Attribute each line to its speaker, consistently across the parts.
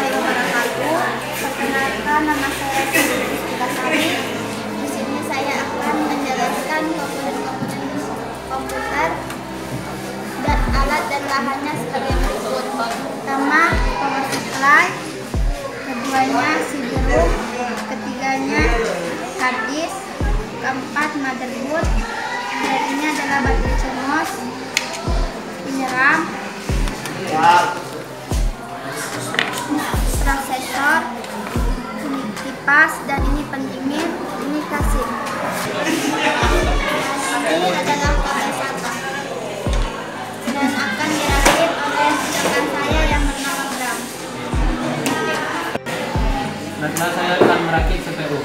Speaker 1: warahmatullahi wabarakatuh. Perkenalkan, nama saya Siti Sari. Di sini saya akan menjelaskan komponen-komponen komputer dan alat dan bahannya sebagai berikut. Pertama, power supply, keduanya CD-ROM, ketiganya hard disk, keempat motherboard, dan ini adalah baterai CMOS, ini RAM, prosesor, ini kipas, dan ini pendingin, ini kasir. Ini adalah kompresator dan akan dirakit oleh rekan saya yang bernama Bram.
Speaker 2: Nah, saya akan merakit CPU.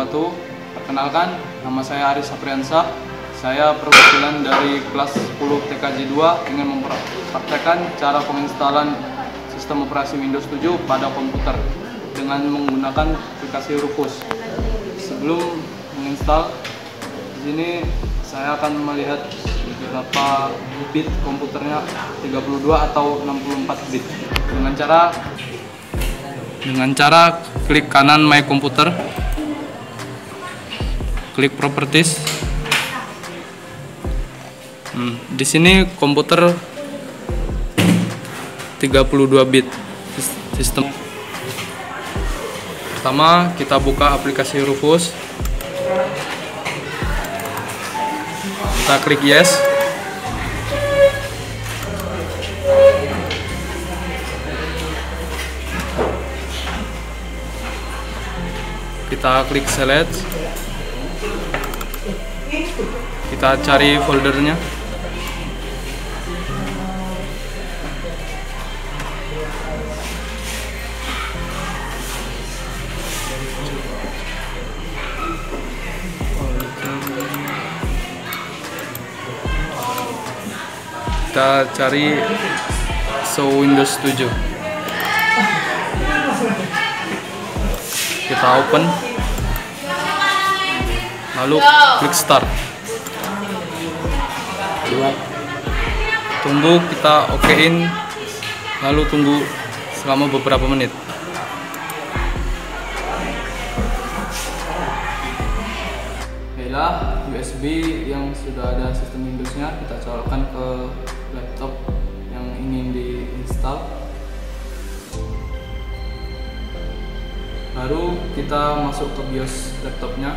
Speaker 3: wabarakatuh. Perkenalkan, nama saya Aris Apriansyah. Saya perwakilan dari kelas 10 TKJ 2 ingin mempraktekkan cara penginstalan sistem operasi Windows 7 pada komputer dengan menggunakan aplikasi Rufus. Sebelum menginstal, di sini saya akan melihat berapa bit komputernya, 32 atau 64 bit. Dengan cara klik kanan My Computer, klik Properties. Di sini komputer 32 bit sistem. Pertama kita buka aplikasi Rufus. Kita klik Yes. Kita klik Select. Kita cari foldernya. Kita cari Show Windows 7. Kita open, lalu klik Start. Tunggu, kita okein, lalu tunggu selama beberapa menit. Baiklah, USB yang sudah ada sistem Windowsnya kita colokkan ke laptop yang ingin diinstal. Baru kita masuk ke BIOS laptopnya.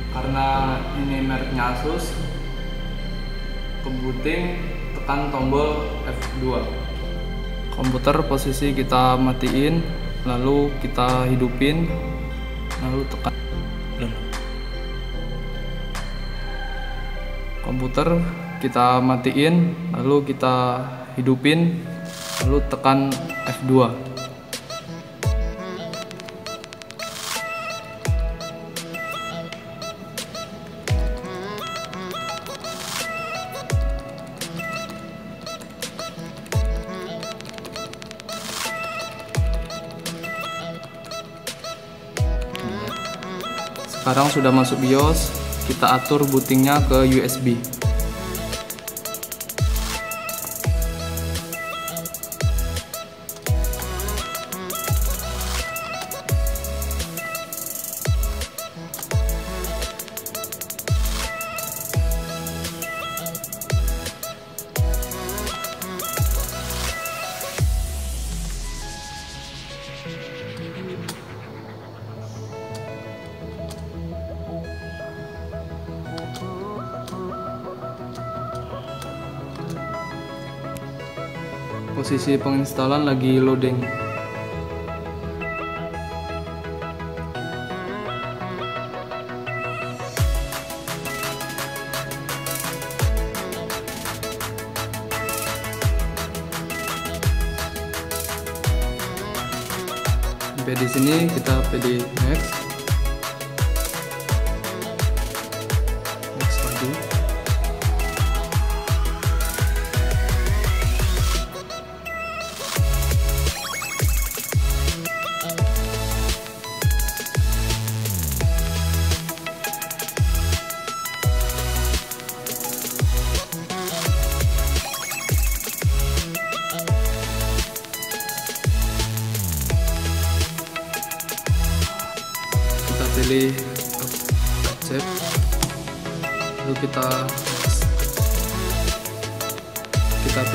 Speaker 3: Karena ini mereknya Asus, kebooting tekan tombol F2. Komputer posisi kita matiin, lalu kita hidupin, lalu tekan. Komputer kita matiin, lalu kita hidupin, lalu tekan F2. Sekarang sudah masuk BIOS, kita atur bootingnya ke USB. Posisi penginstalan lagi loading. Sampai di sini kita pilih next. Next lagi. Pilih accept, lalu kita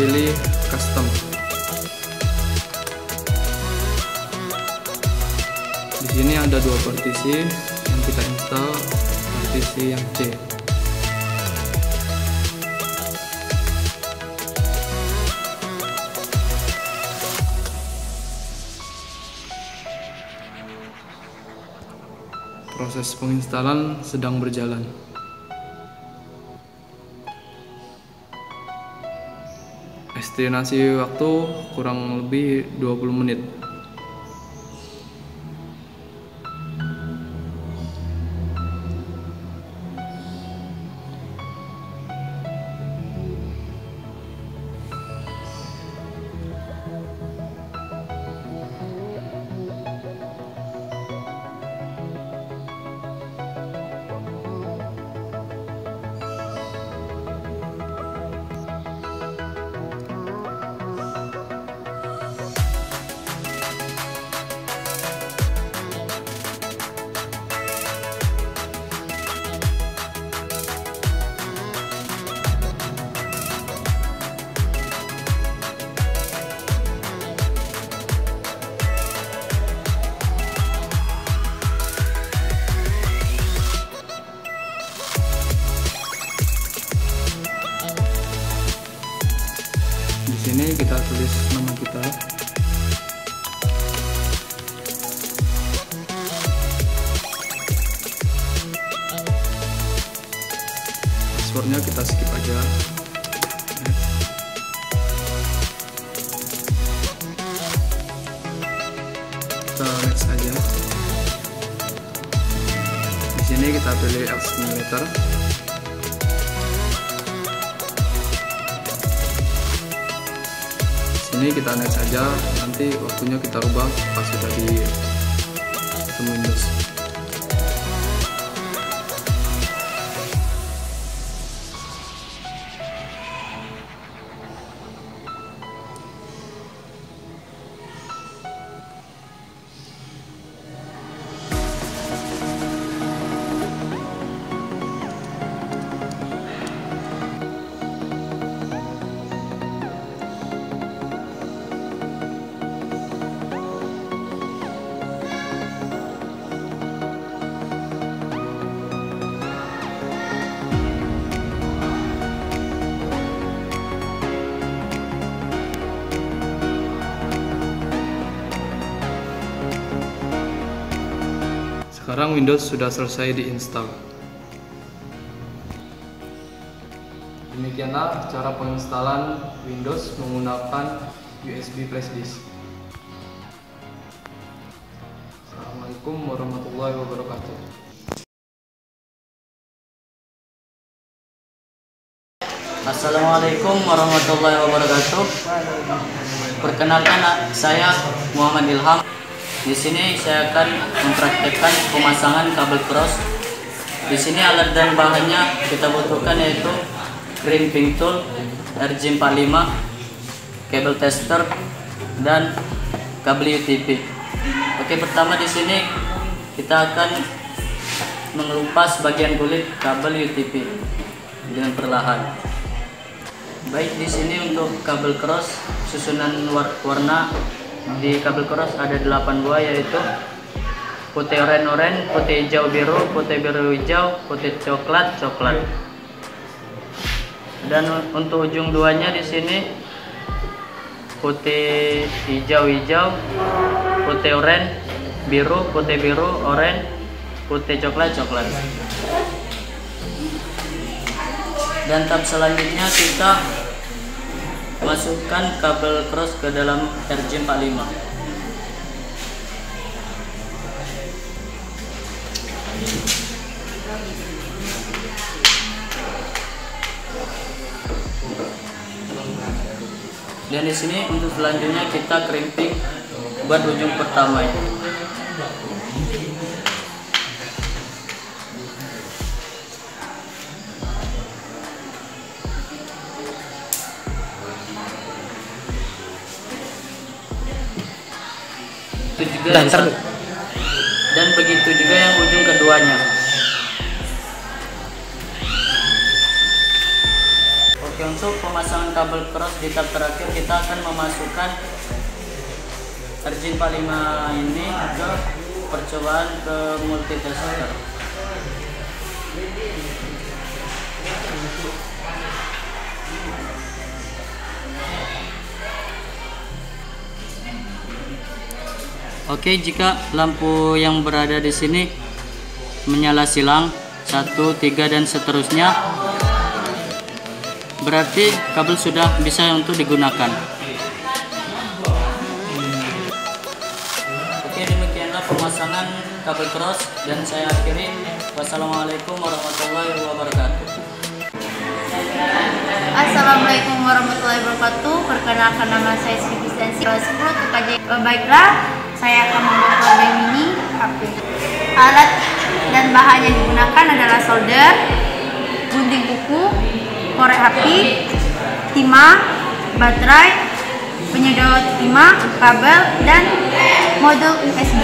Speaker 3: pilih custom. Di sini ada dua partisi yang kita install, partisi yang C. Proses penginstalan sedang berjalan. Estimasi waktu kurang lebih 20 menit. sini kita tulis nama kita. Passwordnya kita skip aja. Kita next aja. Di sini kita pilih Simulator. Sini kita next aja, nanti waktunya kita rubah pas sudah di Windows. Sekarang Windows sudah selesai diinstal. Demikianlah cara penginstalan Windows menggunakan USB flash disk. Assalamualaikum warahmatullahi wabarakatuh.
Speaker 4: Assalamualaikum warahmatullahi wabarakatuh. Perkenalkan, saya Muhammad Ilham. Di sini saya akan mempraktekkan pemasangan kabel cross. Di sini alat dan bahannya kita butuhkan yaitu crimping tool, RJ45, kabel tester, dan kabel UTP. Oke, pertama di sini kita akan mengelupas bagian kulit kabel UTP dengan perlahan. Baik, di sini untuk kabel cross susunan warna di kabel cross ada 8 buah, yaitu putih oranye, putih hijau biru, putih biru hijau, putih coklat. Dan untuk ujung duanya di sini putih hijau, putih oranye, biru, putih biru, oranye, putih coklat. Dan tahap selanjutnya kita masukkan kabel cross ke dalam RJ45. Dan di sini untuk selanjutnya kita crimping buat ujung pertama ini. Dan begitu juga yang ujung keduanya. Oke, untuk pemasangan kabel cross di tahap terakhir kita akan memasukkan RJ45 ini ke percobaan ke multitester. Oke, jika lampu yang berada di sini menyala silang 1, 3 dan seterusnya, berarti kabel sudah bisa untuk digunakan. Oke, demikianlah pemasangan kabel cross dan saya akhiri. Wassalamualaikum warahmatullahi wabarakatuh.
Speaker 1: Assalamualaikum warahmatullahi wabarakatuh. Perkenalkan, nama saya Sri Kristiansi, kelas 10 TKJ. Baiklah, saya akan membongkar band mini HP. Alat dan bahan yang digunakan adalah solder, gunting kuku, korek api, timah, baterai, penyedot timah, kabel, dan modul USB.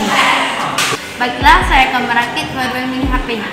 Speaker 1: Baiklah, saya akan merakit band mini HP-nya.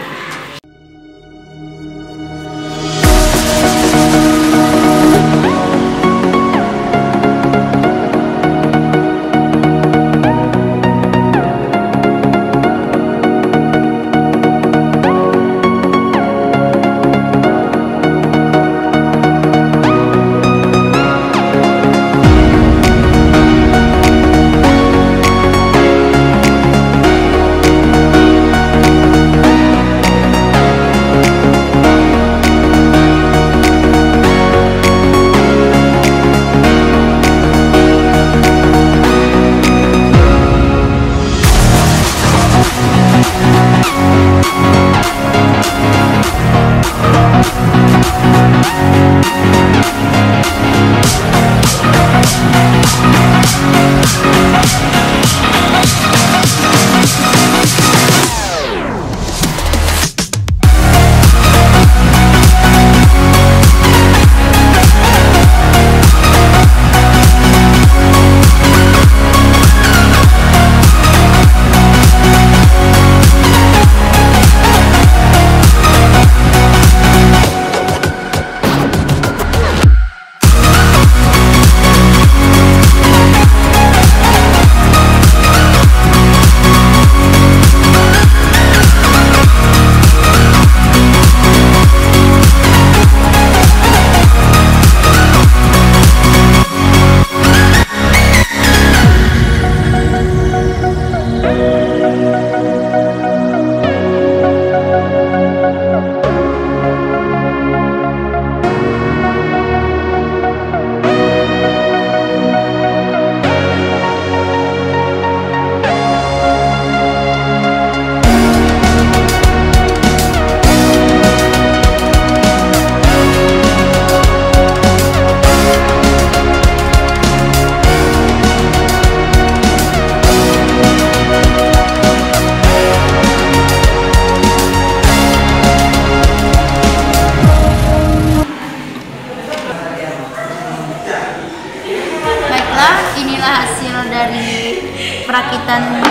Speaker 1: hasil dari perakitan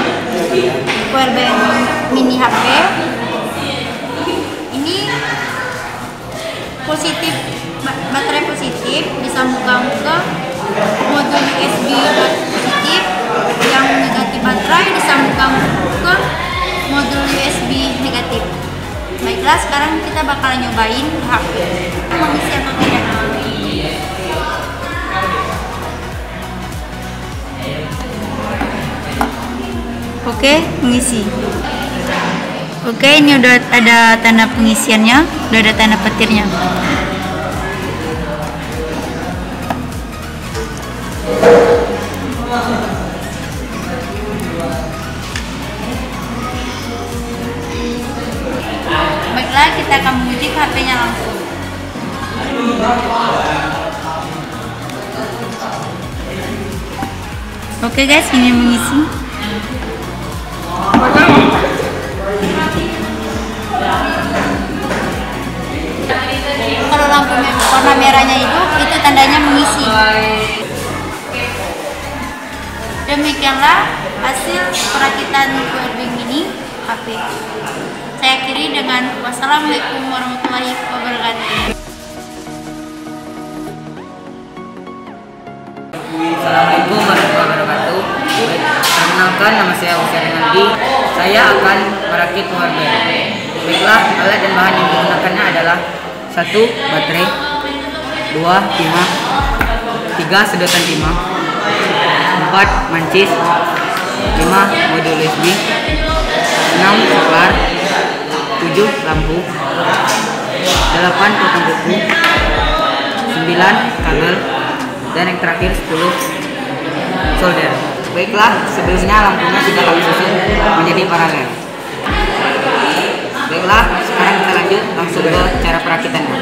Speaker 1: powerbank mini HP. Ini positif, baterai positif disambungkan ke modul USB positif, yang negatif baterai disambungkan ke modul USB negatif. Baiklah, sekarang kita bakalan nyobain HP mengisi atau tidak. Oke, mengisi. Oke, ini udah ada tanda pengisiannya, udah ada tanda petirnya. Baiklah, kita akan menguji HP-nya langsung. Oke guys, ini mengisi. Kalau lampu warna merahnya hidup, itu tandanya mengisi. Demikianlah hasil perakitan powerbank mini HP. Saya akhiri dengan wassalamualaikum warahmatullahi wabarakatuh.
Speaker 5: Assalamualaikum warahmatullahi wabarakatuh. Perkenalkan, nama saya Husain Renaldi. Saya akan merakit powerbank. Baiklah, alat dan bahan yang digunakannya adalah 1. Baterai, 2. Timah, 3. Sedotan timah, 4. Mancis, 5. Modul USB, 6. Saklar, 7. Lampu, 8. Potong buku, 9. Kabel, dan yang terakhir 10. Solder. Baiklah, sebelumnya lampunya sudah kami susun menjadi paralel. Baiklah, sekarang kita lanjut langsung ke cara perakitannya.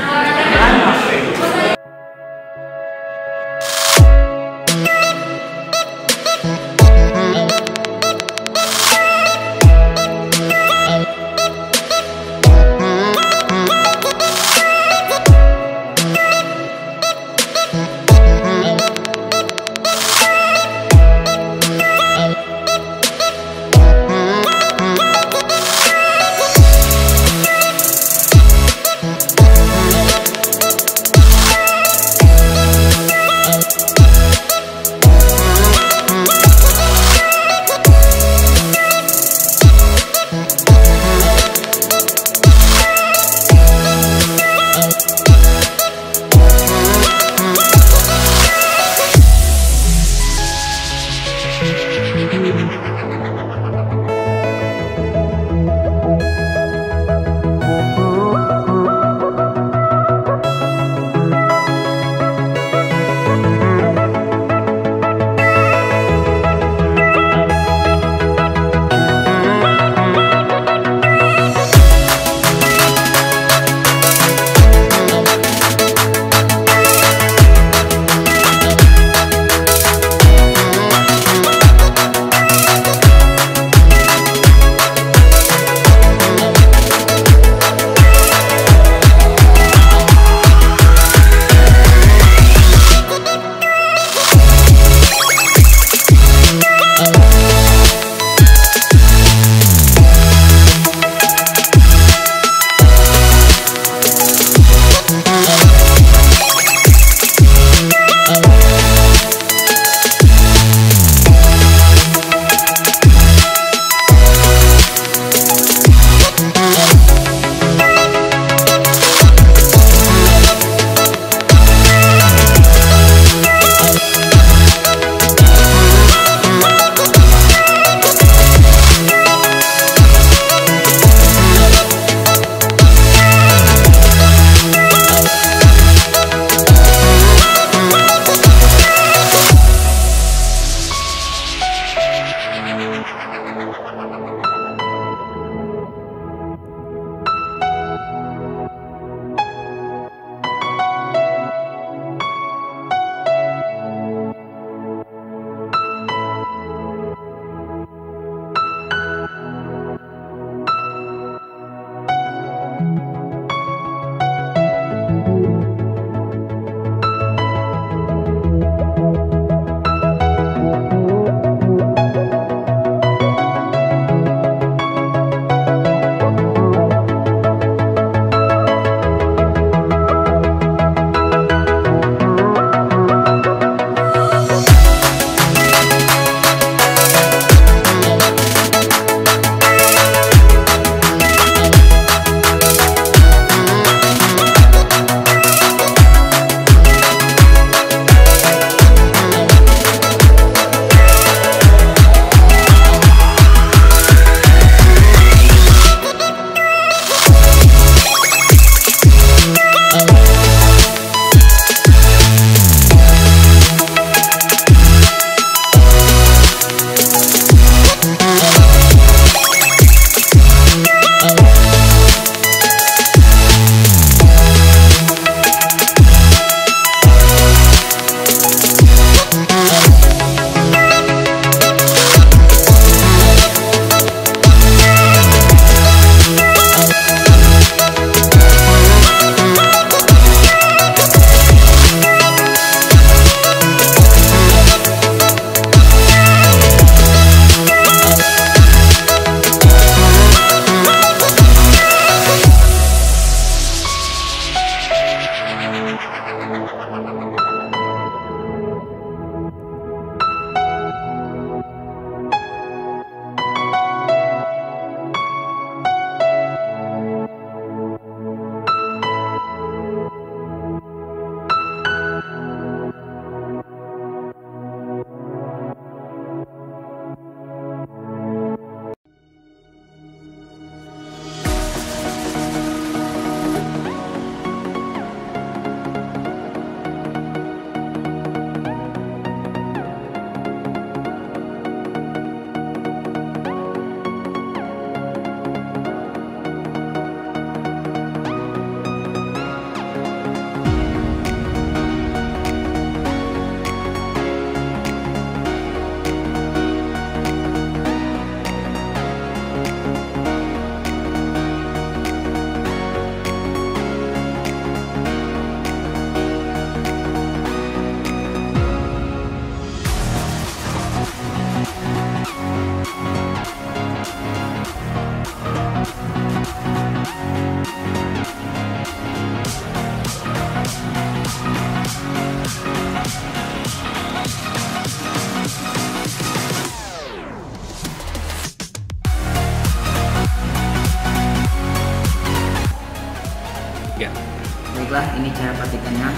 Speaker 5: cara praktikannya.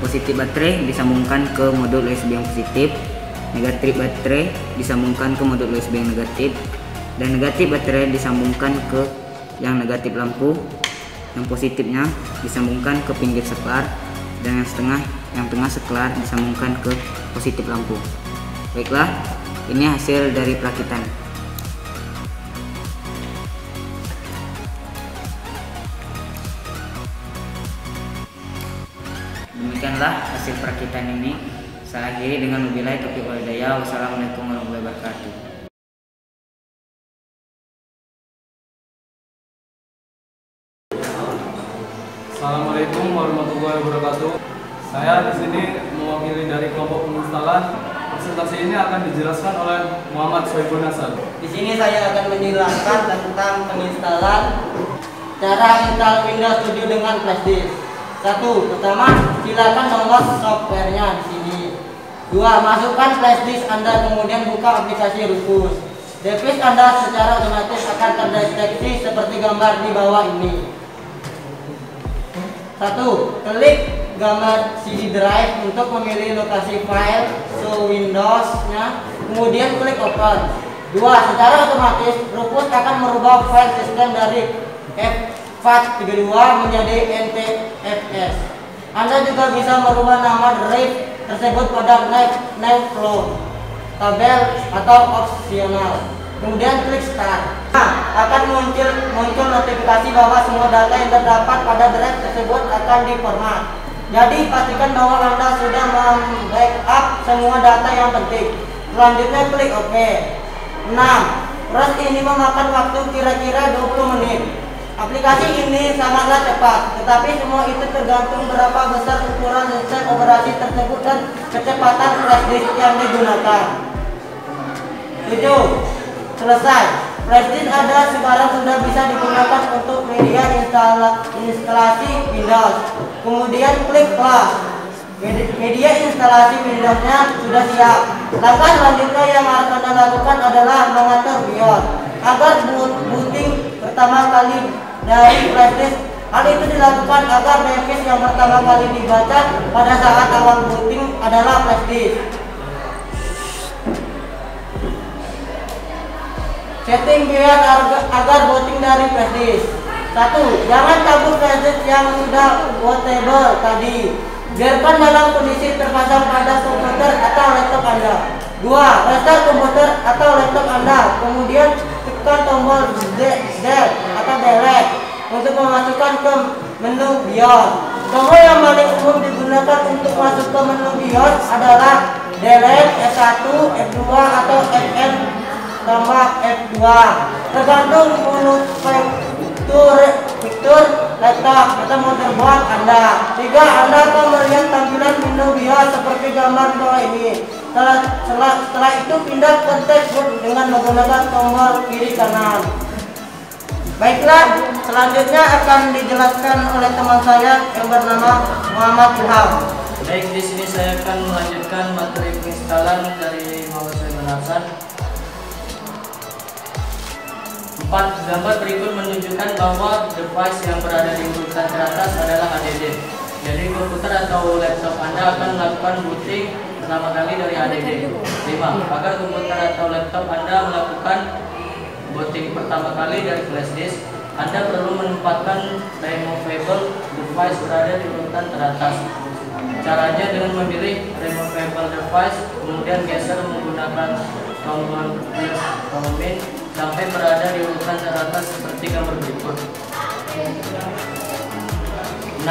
Speaker 5: Positif baterai disambungkan ke modul USB yang positif, negatif baterai disambungkan ke modul USB yang negatif, dan negatif baterai disambungkan ke yang negatif lampu. Yang positifnya disambungkan ke pinggir saklar, dan yang tengah saklar disambungkan ke positif lampu. Baiklah, ini hasil dari perakitan. Demikianlah hasil perakitan ini. Saya akhiri dengan wabillahi taufiq wal hidayah. Wassalamualaikum warahmatullahi wabarakatuh.
Speaker 3: Assalamualaikum warahmatullahi wabarakatuh. Saya di sini mewakili dari kelompok penginstalan. Presentasi ini akan dijelaskan oleh Muhammad Soebul Nasar.
Speaker 6: Di sini saya akan menjelaskan tentang penginstalan cara install Windows 7 dengan flashdisk. 1. Pertama, silakan download softwarenya di sini. 2. Masukkan flashdisk Anda, kemudian buka aplikasi Rufus. Device Anda secara otomatis akan terdeteksi seperti gambar di bawah ini. 1. Klik gambar CD drive untuk memilih lokasi file Windows-nya, kemudian klik open. 2. Secara otomatis Rufus akan merubah file sistem dari FAT32 menjadi NTFS. Anda juga bisa merubah nama drive tersebut pada name flow, tabel atau opsional. Kemudian klik start. Akan muncul notifikasi bahwa semua data yang terdapat pada drive tersebut akan diformat. Jadi pastikan bahwa Anda sudah membackup semua data yang penting. Selanjutnya klik OK. 6. Proses ini memakan waktu kira-kira 20 menit. Aplikasi ini sangatlah cepat, tetapi semua itu tergantung berapa besar ukuran sistem operasi tersebut dan kecepatan flash disk yang digunakan. 7. Selesai. Flash disk ada sekarang sudah bisa digunakan untuk media instalasi Windows. Kemudian klik plus. Media instalasi Windows-nya sudah siap. Langkah selanjutnya yang harus Anda lakukan adalah mengatur BIOS agar booting pertama kali dari flash disk. Hal itu dilakukan agar device yang pertama kali dibaca pada saat awal booting adalah flash disk. Setting BIOS agar booting dari flash disk. 1. Jangan cabut flash disk yang sudah bootable tadi. Biarkan dalam kondisi terpasang pada komputer atau laptop Anda. 2. Restart komputer atau laptop Anda, kemudian tekan tombol Del atau Delete untuk memasukkan ke menu BIOS. Tombol yang paling umum digunakan untuk masuk ke menu BIOS adalah Delete, F1, F2 atau Fn tambah F2. Tergantung menu fitur laptop atau motherboard Anda. 3. Anda akan melihat tampilan menu BIOS seperti gambar di bawah ini. Setelah itu pindah ke dashboard dengan menggunakan tombol kiri kanan. Baiklah, selanjutnya akan dijelaskan oleh teman saya yang bernama Muhammad Ilham.
Speaker 4: Baik, di sini saya akan melanjutkan materi penginstalan dari Muhammad Soebul Nasar. 4. Gambar berikut menunjukkan bahwa device yang berada di urutan teratas adalah HDD. Jadi komputer atau laptop Anda akan melakukan booting pertama kali dari HDD. 5. Agar komputer atau laptop Anda melakukan booting pertama kali dari flash disk, Anda perlu menempatkan removable device berada di urutan teratas. Caranya dengan memilih removable device, kemudian geser menggunakan tombol plus tombol sampai berada di urutan teratas seperti gambar berikut. 6.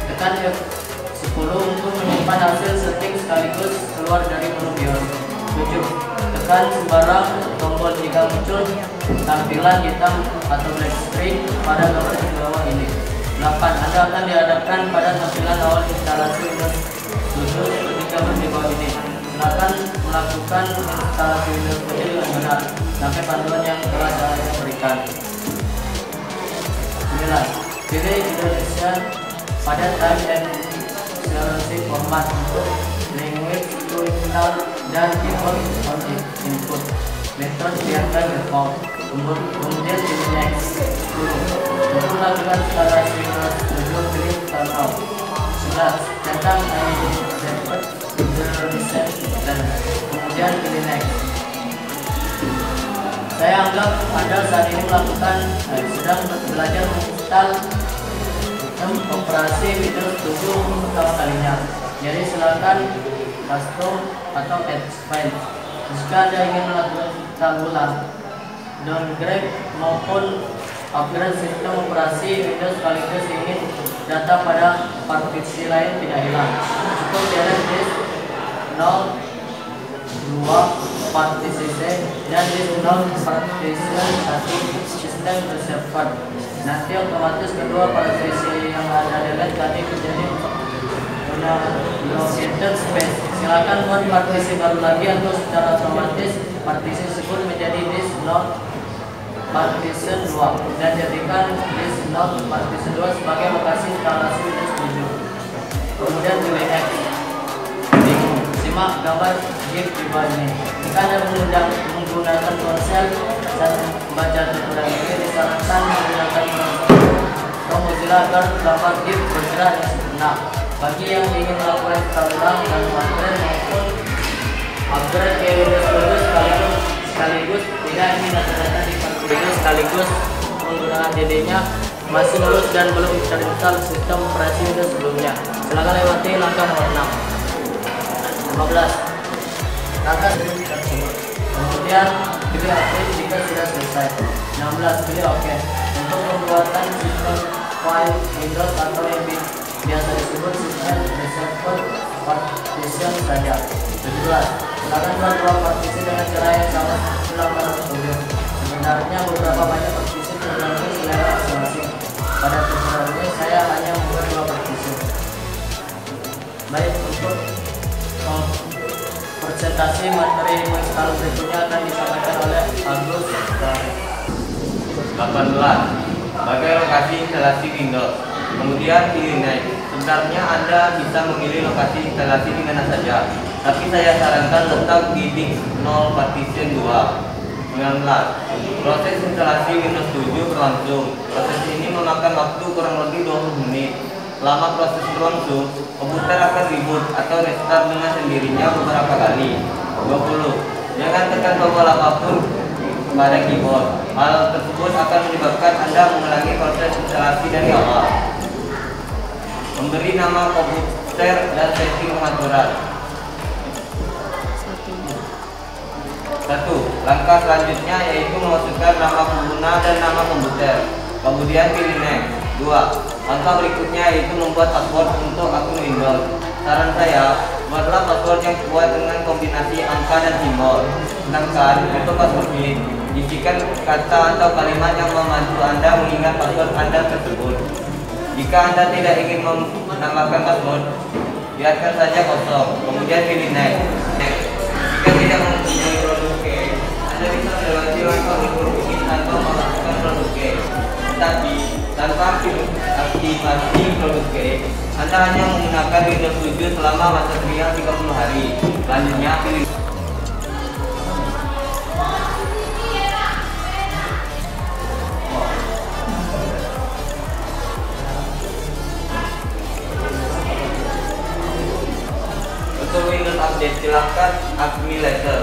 Speaker 4: Tekan F10 untuk menyimpan hasil setting sekaligus keluar dari menu BIOS. 7. Tekan sembarang tombol jika muncul tampilan hitam atau black screen pada gambar di bawah ini. 8. Anda akan dihadapkan pada tampilan awal instalasi Windows 7 seperti gambar di bawah ini. Silakan melakukan instalasi Windows 7 dengan benar sampai panduan yang telah saya berikan. 9. Pilih Indonesia pada time and selected format untuk language to install dan default on input. Method biarkan default. Kemudian pilih next. Untuk melakukan instalasi Windows 7 pilih turn off. Tentang dapat desain dan kemudian pilih next. Saya anggap Anda saat ini sedang belajar menginstal sistem operasi Windows 7 untuk pertama kalinya. Jadi silakan restore atau expand. Jika Anda ingin melakukan ulang, downgrade maupun upgrade sistem operasi Windows sekaligus ingin data pada partisi lain tidak hilang, cukup delete disk 0, 2 partisi C dan disk 0 partisi 1 sistem reservoir. Nanti otomatis kedua partisi yang ada delete tadi menjadi allocated space. Silakan buat partisi baru lagi atau secara otomatis partisi tersebut menjadi disk 0 partition 2 dan jadikan disk 0 partition 2 sebagai lokasi instalasi Windows 7. Kemudian pilih X. Simak gambar GIF di bawah ini. Jika Anda menggunakan ponsel dan membaca tutorial ini, disarankan menggunakan Mozilla agar gambar GIF bergerak dengan sempurna. Bagi yang ingin melakukan ulang dan upgrade maupun upgrade ke Windows 7 sekaligus tidak ingin data-data di Windows sekaligus menggunakan DD-nya masih mulus dan belum terinstall sistem operasi Windows sebelumnya, silakan lewati langkah nomor 6. 15. Langkah tersebut. Kemudian pilih aktif jika sudah selesai. 16. Pilih OK. Untuk pembuatan sistem file Windows atau yang biasa disebut sistem reservoir partition saja. 17. Silakan buat dua partisi dengan cara yang sama selama studio. Sebenarnya beberapa banyak partisi tergantung selera masing-masing. Pada tutorial ini saya hanya membuat dua partisi. Baik, untuk presentasi materi menginstal berikutnya akan disampaikan oleh Agus.
Speaker 7: 18. Sebagai lokasi instalasi Windows. Kemudian pilih next. Sebenarnya Anda bisa memilih lokasi instalasi di mana saja, tapi saya sarankan letak di disk 0 partition 2. 19. Proses instalasi Windows 7 berlangsung. Proses ini memakan waktu kurang lebih 20 menit. Selama proses berlangsung, komputer akan reboot atau restart dengan sendirinya beberapa kali. 20. Jangan tekan tombol apapun pada keyboard. Hal tersebut akan menyebabkan Anda mengulangi proses instalasi dari awal. Memberi nama komputer dan setting pengaturan. 1. Langkah selanjutnya yaitu memasukkan nama pengguna dan nama komputer. Kemudian pilih next. 2. Langkah berikutnya yaitu membuat password untuk akun Windows. Saran saya, buatlah password yang kuat dengan kombinasi angka dan simbol. Sedangkan untuk password ini, isikan kata atau kalimat yang membantu Anda mengingat password Anda tersebut. Jika Anda tidak ingin menambahkan password, biarkan saja kosong. Kemudian pilih next. Jika tidak mempunyai produk K, Anda bisa melewati langkah huruf ini atau memasukkan produk K. Tetapi tanpa aktivasi produk K, Anda hanya menggunakan Windows 7 selama masa trial 30 hari. Selanjutnya pilih. Untuk Windows Update, silakan admin letter.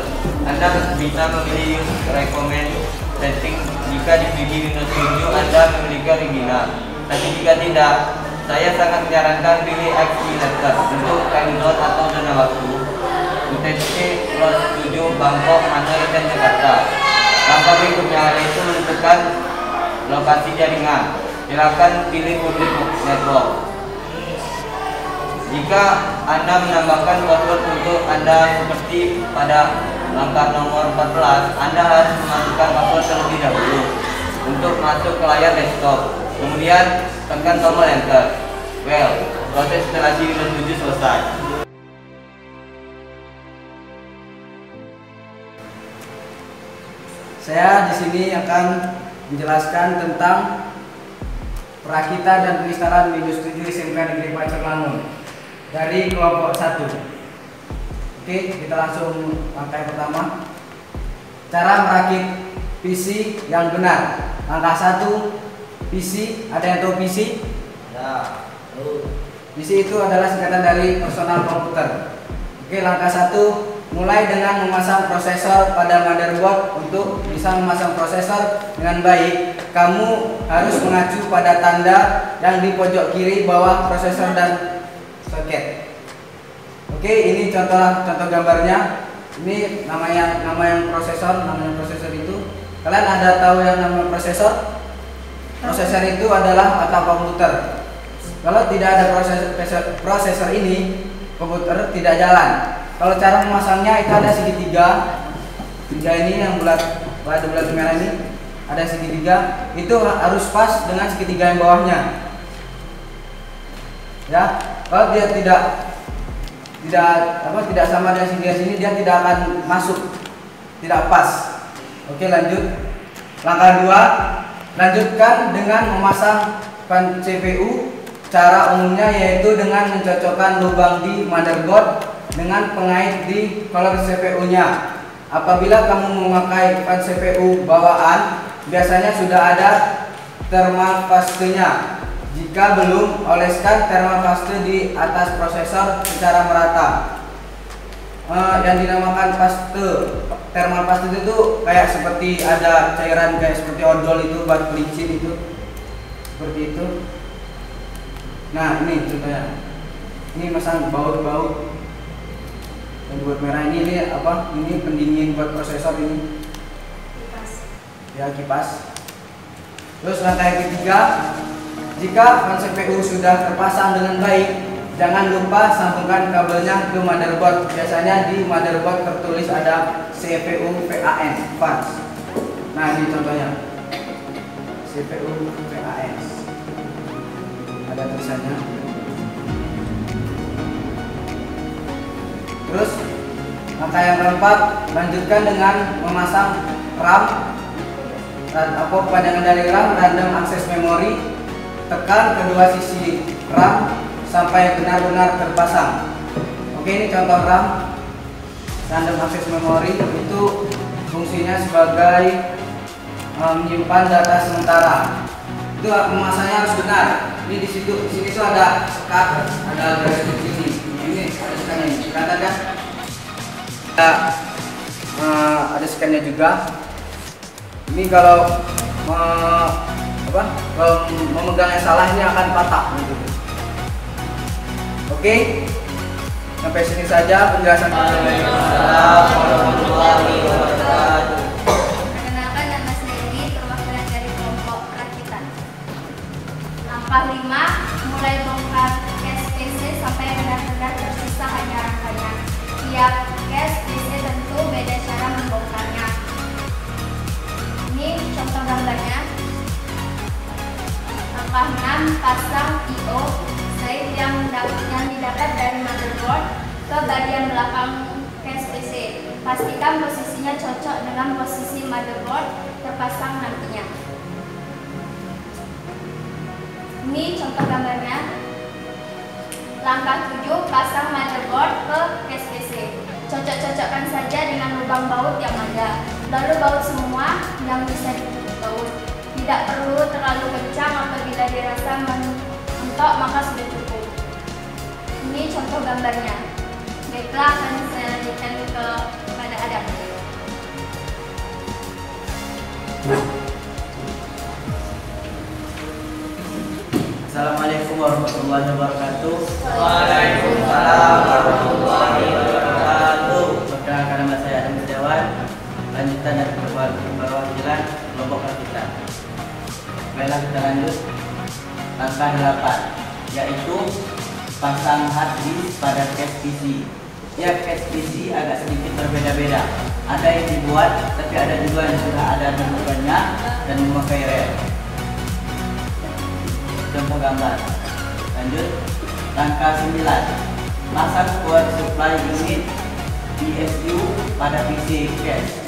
Speaker 7: Anda bisa memilih use recommend setting jika di Windows 7 Anda memiliki original. Tapi jika tidak, saya sangat menyarankan pilih admin letter untuk time zone atau zona waktu. UTC Plus 7 Bangkok, Hanoi, dan Jakarta. Langkah berikutnya yaitu menentukan lokasi jaringan. Silakan pilih public network. Jika Anda menambahkan password untuk Anda seperti pada langkah nomor 14, Anda harus memasukkan password terlebih dahulu untuk masuk ke layar desktop. Kemudian tekan tombol enter. Well, proses instalasi Windows 7 selesai.
Speaker 8: Saya di sini akan menjelaskan tentang perakitan dan penginstalan Windows 7 SMK Negeri Pacerlangun dari kelompok 1. Oke, kita langsung langkah yang pertama. Cara merakit PC yang benar. Langkah 1, PC. Ada yang tahu PC?
Speaker 7: Ya.
Speaker 8: PC itu adalah singkatan dari personal komputer. Oke, langkah 1, mulai dengan memasang prosesor pada motherboard. Untuk bisa memasang prosesor dengan baik, kamu harus mengacu pada tanda yang di pojok kiri bawah prosesor dan soket. Oke, ini contoh gambarnya. Ini nama yang prosesor itu. Kalian ada tahu yang namanya prosesor? Prosesor itu adalah otak komputer. Kalau tidak ada prosesor ini, komputer tidak jalan. Kalau cara memasangnya itu ada segitiga. Ini yang bulat merah ini ada segitiga. Itu harus pas dengan segitiga yang bawahnya. Ya, kalau dia tidak sama dengan segitiga sini, dia tidak akan masuk, tidak pas. Oke, lanjut. Langkah 2, lanjutkan dengan memasang CPU. Cara umumnya yaitu dengan mencocokkan lubang di motherboard dengan pengait di kolor CPU-nya. Apabila kamu memakai fan CPU bawaan, biasanya sudah ada thermal paste-nya. Jika belum, oleskan thermal paste di atas prosesor secara merata. Yang dinamakan thermal paste itu kayak seperti ada cairan kayak seperti odol itu, buat pelicin itu, seperti itu. Nah, ini contohnya. Ini masang baut yang buat merah ini apa? Ini pendingin buat prosesor ini.
Speaker 1: Kipas.
Speaker 8: Ya, kipas. Terus langkah yang ketiga, jika fan CPU sudah terpasang dengan baik, jangan lupa sambungkan kabelnya ke motherboard. Biasanya di motherboard tertulis ada CPU VAN, fans. Nah, ini contohnya. CPU VAN. Ada tulisannya. Terus langkah yang keempat, lanjutkan dengan memasang RAM atau kepanjangan dari RAM, random access memory. Tekan kedua sisi RAM sampai benar-benar terpasang. Oke, ini contoh RAM random access memory. Itu fungsinya sebagai menyimpan data sementara. Itu memasangnya harus benar. Ini di sini tuh ada sekat, ada garis di sini. Ini ada sekatnya, kelihatan kan? Ada sekatnya juga. Ini kalau memegang yang salah ini akan patah. Gitu. Oke, sampai sini saja penjelasan.
Speaker 7: Waalaikumsalam warahmatullahi wabarakatuh.
Speaker 1: Perkenalkan, nama saya Edi, perwakilan dari kelompok perakitan. Langkah 5, mulai bongkar case PC sampai benar-benar tersisa hanya rangkanya. Tiap case PC tentu beda cara membongkarnya. Ini contoh gambarnya. Langkah 6, pasang I/O slide yang didapat dari motherboard ke bagian belakang case PC. Pastikan posisinya cocok dengan posisi motherboard terpasang nantinya. Ini contoh gambarnya. Langkah 7, pasang motherboard ke case PC. Cocok-cocokkan saja dengan lubang baut yang ada. Lalu baut semua yang bisa ditutup baut. Tidak perlu terlalu kencang, apabila dirasa mentok maka sudah cukup. Ini contoh gambarnya. Baiklah, akan saya lanjutkan kepada Adam.
Speaker 4: Assalamualaikum warahmatullahi wabarakatuh.
Speaker 7: Waalaikumsalam warahmatullahi wabarakatuh.
Speaker 4: Perkenalkan, nama saya Adam Setiawan, lanjutan dari perwakilan kelompok perakitan. Baiklah, kita lanjut. Langkah 8, yaitu pasang hard disk pada case PC. Tiap case PC agak sedikit berbeda-beda. Ada yang dibuat, tapi ada juga yang sudah ada bentukannya dan memakai rel. Contoh gambar. Lanjut. Langkah 9, pasang power supply unit PSU pada PC case.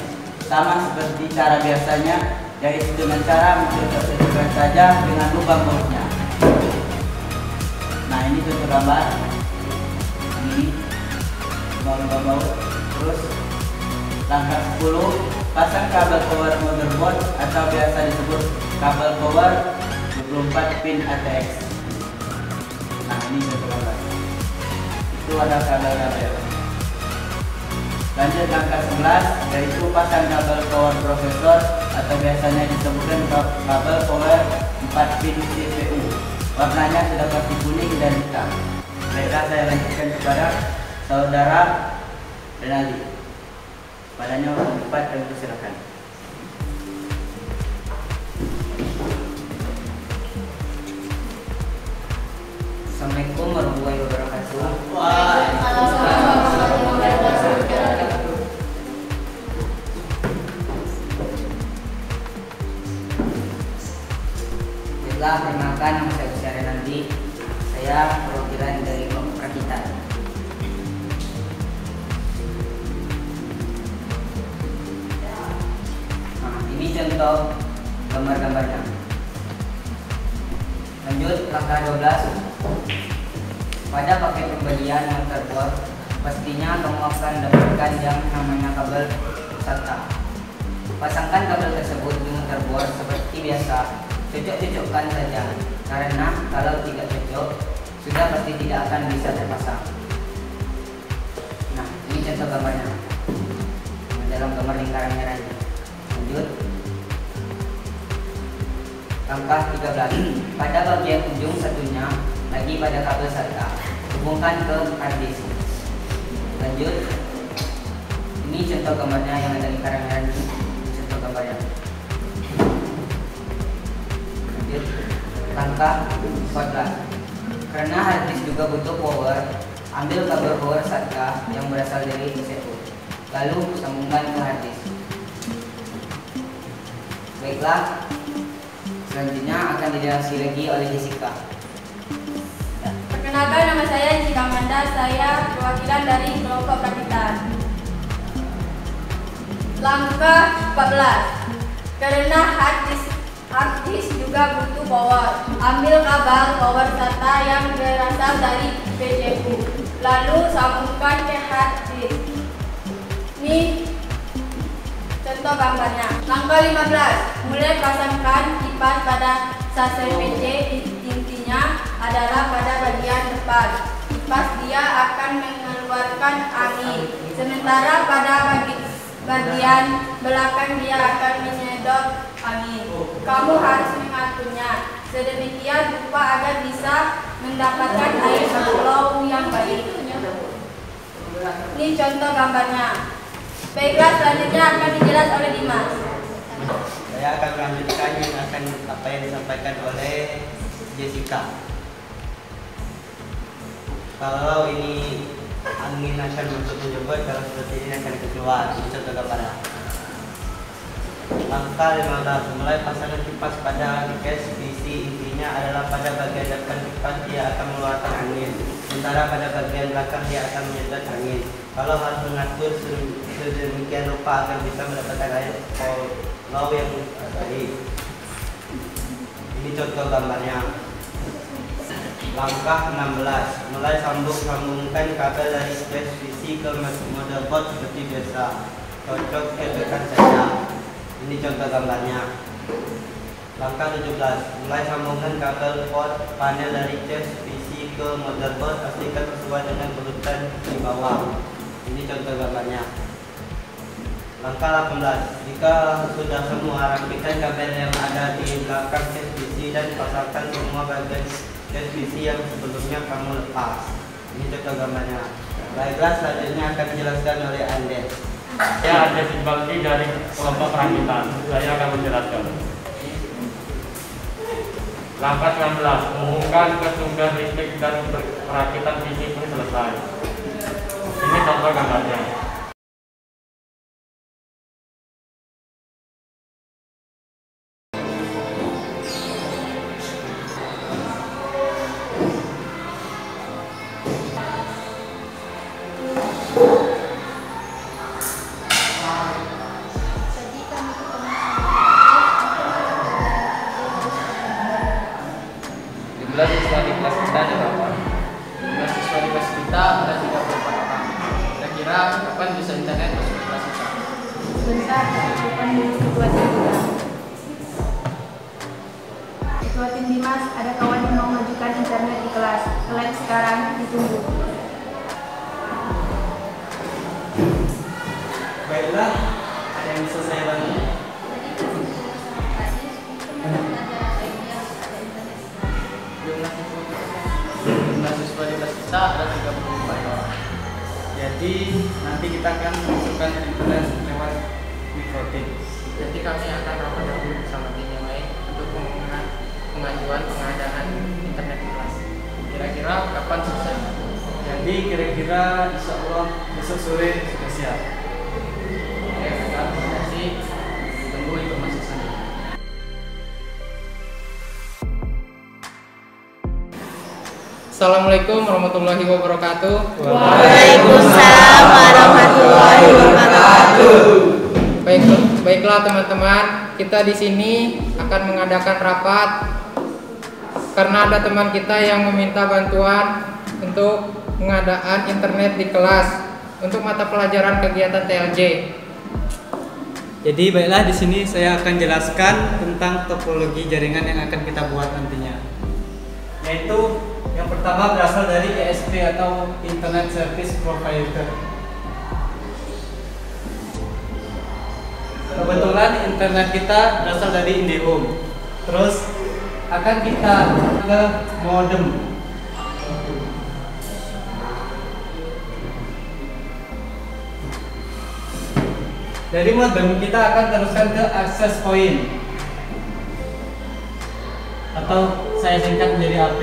Speaker 4: Sama seperti cara biasanya, yaitu dengan cara mencocok-cocokkan saja dengan lubang bautnya. Nah, ini contoh gambar. Ini lubang baut. Terus langkah 10, pasang kabel power motherboard atau biasa disebut kabel power 24 pin ATX. Nah,
Speaker 2: ini contoh gambar. Itu ada kabel double. Lanjut angka 11, yaitu pasang kabel power processor atau biasanya disebutkan kabel power 4 pin CPU. Warnanya sudah pasti kuning dan hitam. Baiklah, saya lanjutkan kepada saudara Renaldi. Padanya orang cepat, kami silakan.
Speaker 5: Assalamualaikum warahmatullahi wabarakatuh. Baiklah, perkenalkan nama saya Usia Renaldi. Saya perwakilan dari kelompok perakitan. Nah, ini contoh gambar-gambarnya. Lanjut langkah 12. Pada paket pembelian motherboard, pastinya kamu akan dapatkan yang namanya kabel SATA. Pasangkan kabel tersebut di motherboard seperti biasa. Cocok-cocokkan saja, karena kalau tidak cocok, sudah pasti tidak akan bisa terpasang. Nah, ini contoh gambarnya. Dalam gambar lingkaran merah ini. Lanjut. Langkah 13. Pada bagian ujung satunya, lagi pada kabel SATA, hubungkan ke hard disk. Lanjut. Ini contoh gambarnya yang ada lingkaran merah ini. Contoh gambarnya. Lanjut. Langkah 14. Karena hard disk juga butuh power, ambil kabel power SATA yang berasal dari CPU, lalu sambungkan ke hard disk. Baiklah, selanjutnya akan dijelaskan lagi oleh Jessica.
Speaker 1: Perkenalkan, nama saya Jessica Amanda, saya perwakilan dari kelompok perakitan. Langkah 14. Karena hard disk juga butuh power, ambil kabel power SATA yang berasal dari CPU, lalu sambungkan ke hard disk. Ini contoh gambarnya. Langkah 15. Mulai pasangkan kipas pada sase PC. Intinya adalah pada bagian depan kipas dia akan mengeluarkan angin, sementara pada bagian belakang dia akan menyedot angin. Kamu harus mengaturnya sedemikian rupa agar bisa mendapatkan air flow yang baik. Ini contoh gambarnya. Baiklah, selanjutnya akan dijelaskan oleh Dimas.
Speaker 7: Saya akan melanjutkan apa yang disampaikan oleh Jessica. Kalau ini angin akan masuk menjebol, kalau seperti ini akan keluar. Ini contoh gambarnya. Langkah 15. Mulai pasangan kipas pada case PC. Intinya adalah pada bagian depan kipas dia akan mengeluarkan angin, sementara pada bagian belakang dia akan menyedot angin. Kalau harus mengatur sedemikian rupa agar bisa mendapatkan air flow yang baik. Ini contoh gambarnya. Langkah 16. Mulai sambungkan kabel dari case PC ke motherboard seperti biasa. Cocok-cocokkan saja. Ini contoh gambarnya. Langkah 17. Mulai sambungkan kabel port panel dari case PC ke motherboard, pastikan sesuai dengan urutan di bawah. Ini contoh gambarnya. Langkah 18. Jika sudah semua, rapikan kabel yang ada di belakang case PC dan pasangkan semua bagian case PC yang sebelumnya kamu lepas. Ini contoh gambarnya. Baiklah, selanjutnya akan dijelaskan oleh Andes.
Speaker 9: Saya Andes Iqbaldi dari kelompok perakitan. Saya akan menjelaskan. Langkah 19. Hubungkan ke sumber listrik dan perakitan PC pun selesai. Ini contoh gambarnya.
Speaker 3: Siswa di kelas kita ada berapa? Jumlah siswa di kelas kita ada 34 orang. Kira-kira kapan bisa internet masuk ke kelas kita?
Speaker 1: Sebentar, kapan situasi juga. Ketua Tim Dimas, ada kawan yang mau mengajukan internet di kelas. Kalian sekarang ditunggu.
Speaker 6: Baiklah, ada yang bisa saya bantu?
Speaker 2: Jumlah siswa di kelas kita ada 34 orang.
Speaker 6: Jadi nanti kita akan masukkan internet lewat mikrotik.
Speaker 10: Jadi kami akan rapat dahulu bersama tim yang lain untuk pengajuan pengadaan internet di kelas. Kira-kira kapan selesai?
Speaker 6: Jadi kira-kira insya Allah besok sore sudah siap.
Speaker 10: Oke, terima kasih. Tunggu informasi selanjutnya. Assalamualaikum warahmatullahi wabarakatuh.
Speaker 1: Waalaikumsalam warahmatullahi wabarakatuh.
Speaker 10: Baiklah teman-teman, kita di sini akan mengadakan rapat karena ada teman kita yang meminta bantuan untuk pengadaan internet di kelas untuk mata pelajaran kegiatan TLJ.
Speaker 6: Jadi baiklah, di sini saya akan jelaskan tentang topologi jaringan yang akan kita buat nantinya. Yaitu yang pertama berasal dari ISP atau Internet Service Provider. Kebetulan internet kita berasal dari IndiHome. Terus akan kita ke modem. Dari modem kita akan teruskan ke access point, atau saya singkat menjadi AP.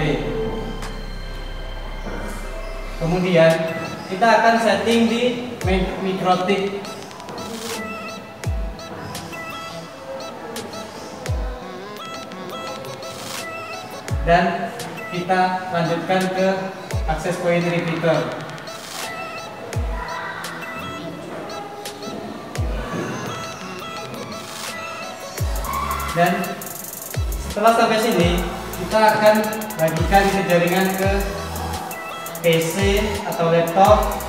Speaker 6: Kemudian kita akan setting di mikrotik. Dan kita lanjutkan ke access point repeater. Dan setelah sampai sini, kita akan bagikan ke jaringan ke PC atau laptop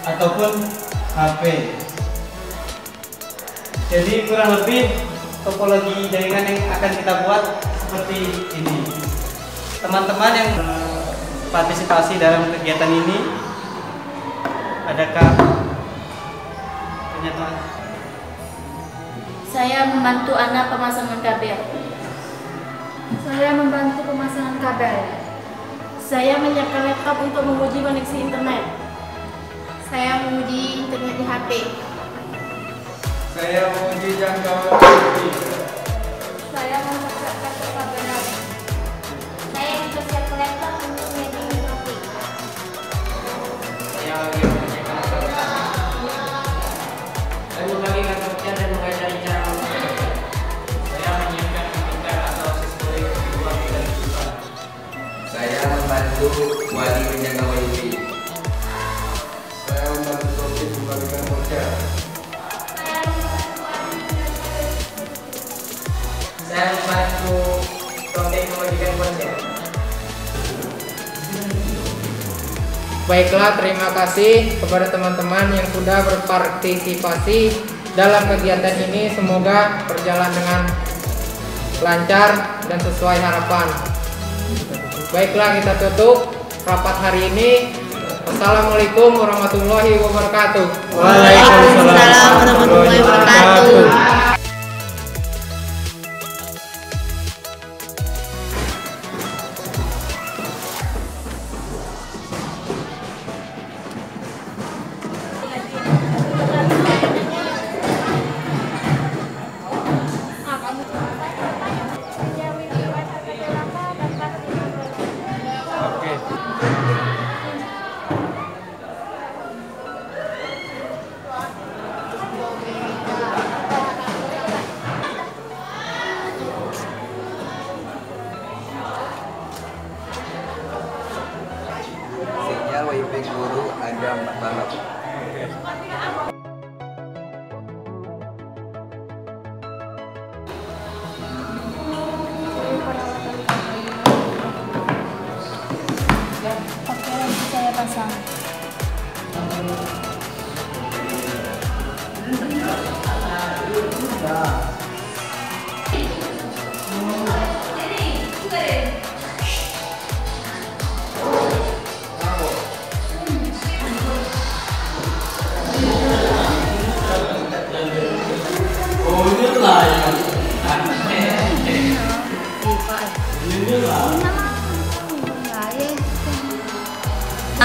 Speaker 6: ataupun HP. Jadi kurang lebih topologi jaringan yang akan kita buat seperti ini. Teman-teman yang partisipasi dalam kegiatan ini, adakah pernyataan?
Speaker 1: Saya membantu anak pemasangan kabel.
Speaker 11: Saya membantu pemasangan kabel.
Speaker 1: Saya menyiapkan laptop untuk menguji koneksi internet.
Speaker 11: Saya menguji internet di HP.
Speaker 3: Saya menguji jangkauan wifi.
Speaker 11: Saya mempersiapkan kabel.
Speaker 1: Saya mempersiapkan laptop untuk meeting mikrotik.
Speaker 10: Saya mengerjakan program. Saya membagikan tugas dan mengajari cara menggunakannya. Saya menyiapkan komputer atau sistem kedua dan ketiga.
Speaker 12: Saya membantu wali menjaga wifi.
Speaker 3: Saya membantu Sophie membagikan voucher.
Speaker 10: Saya membantu Topik membagikan voucher. Baiklah, terima kasih kepada teman-teman yang sudah berpartisipasi dalam kegiatan ini. Semoga berjalan dengan lancar dan sesuai harapan. Baiklah, kita tutup rapat hari ini. Wassalamualaikum warahmatullahi wabarakatuh.
Speaker 1: Waalaikumsalam warahmatullahi wabarakatuh.
Speaker 12: Sinyal wifi guru ada 4 balok.
Speaker 11: Oke, nanti saya pasang.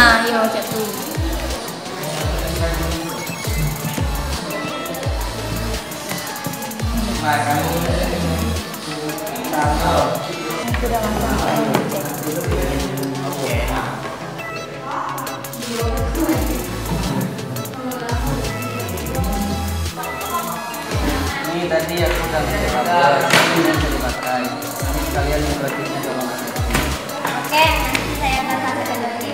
Speaker 11: yo cak tu. Sudah
Speaker 2: Ini tadi aku udah ngecek kabel, ini yang bisa dipakai. Ini kalian yang praktiknya coba masuk.
Speaker 1: Oke, nanti saya akan sampai ke lagi.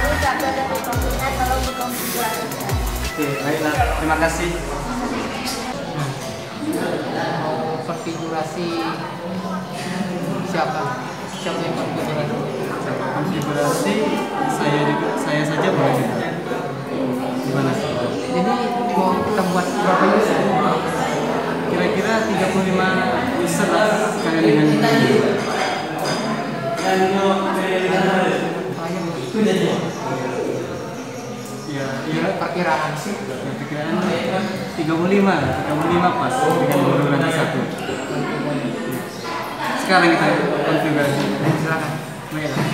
Speaker 1: Lalu kabel dari komputer tolong dikonfigurasikan.
Speaker 3: Oke, baiklah. Terima kasih.
Speaker 10: Konfigurasi siapa yang konfigurasi?
Speaker 3: Konfigurasi saya saja boleh. Gimana?
Speaker 10: Jadi mau kita buat berapa user?
Speaker 3: Kira-kira 35 user lah sekalian dengan ini. Ya,
Speaker 10: perkiraan sih.
Speaker 3: Perkiraan 35 pas dengan modul nanti 1. Sekarang kita konfigurasi.
Speaker 10: Silakan.
Speaker 11: Baiklah.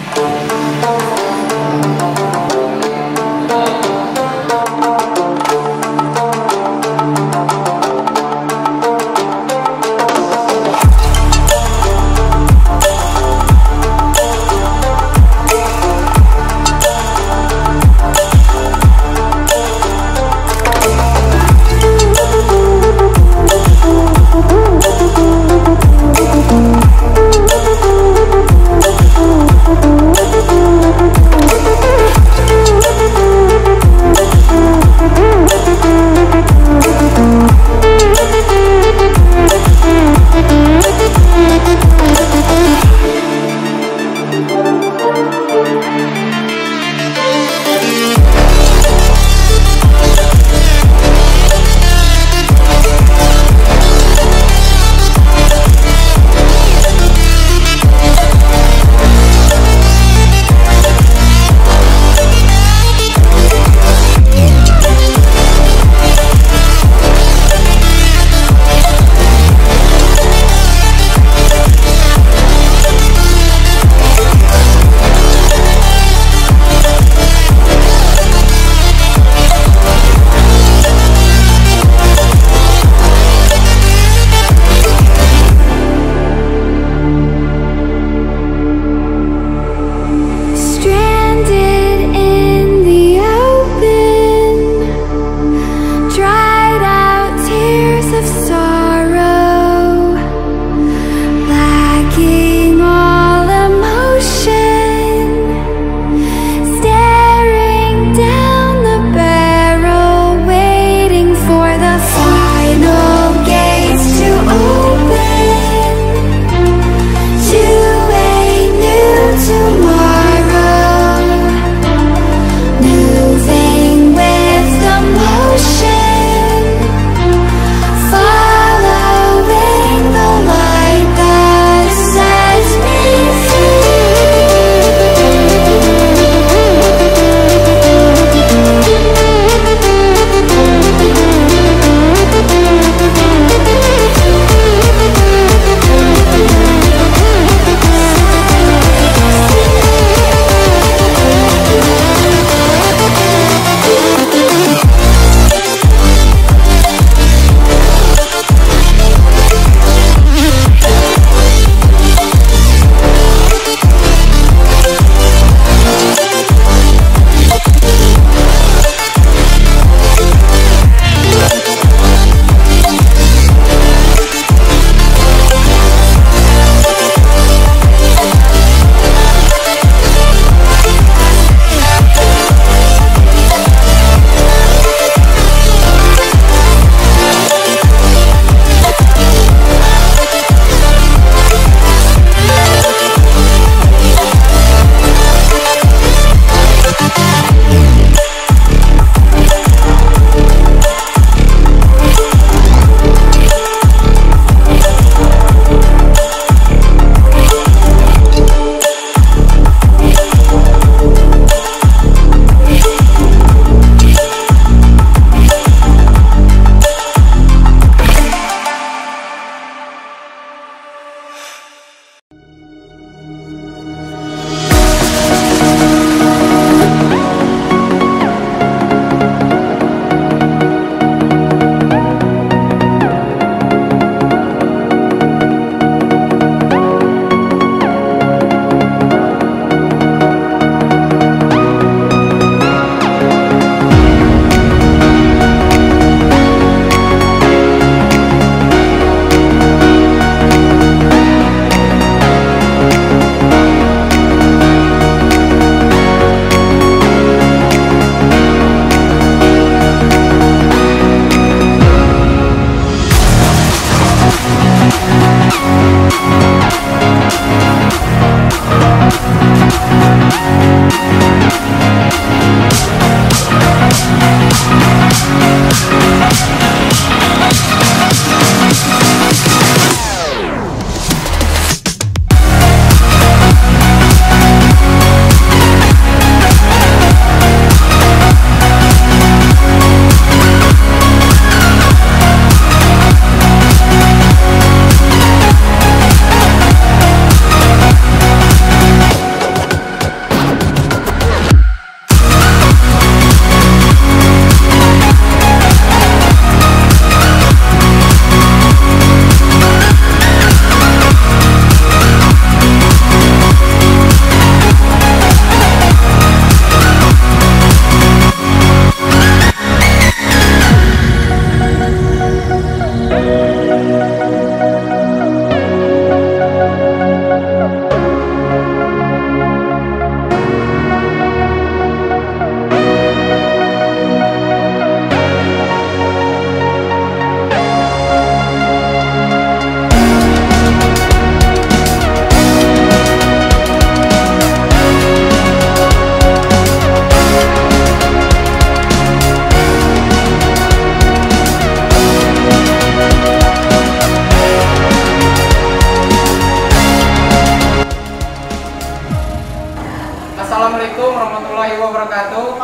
Speaker 10: Assalamualaikum warahmatullahi wabarakatuh.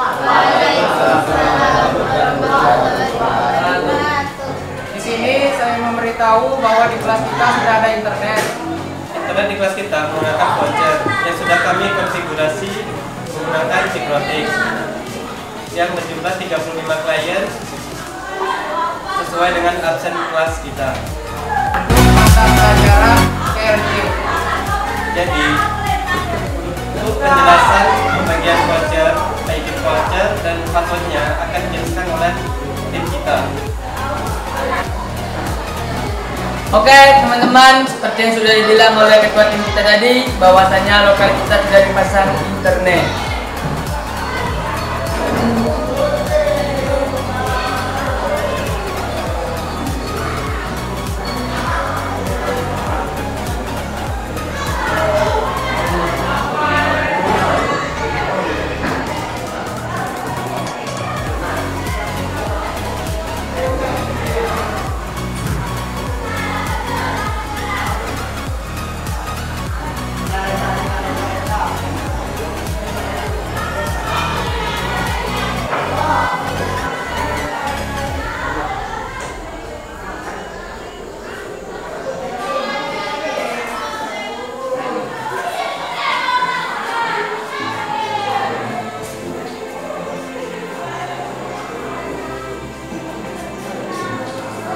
Speaker 10: Di sini saya memberitahu bahwa di kelas kita sudah ada internet.
Speaker 13: Internet di kelas kita menggunakan voucher yang sudah kami konfigurasi menggunakan Ciprotik yang berjumlah 35 klien sesuai dengan absen kelas kita.
Speaker 10: Untuk mata pelajaran TRJ.
Speaker 13: Jadi untuk penjelasan pembagian voucher, ID voucher dan passwordnya akan dijelaskan oleh tim kita.
Speaker 4: Oke teman-teman, seperti yang sudah dibilang oleh ketua tim kita tadi, bahwasanya lokal kita sudah dipasang internet.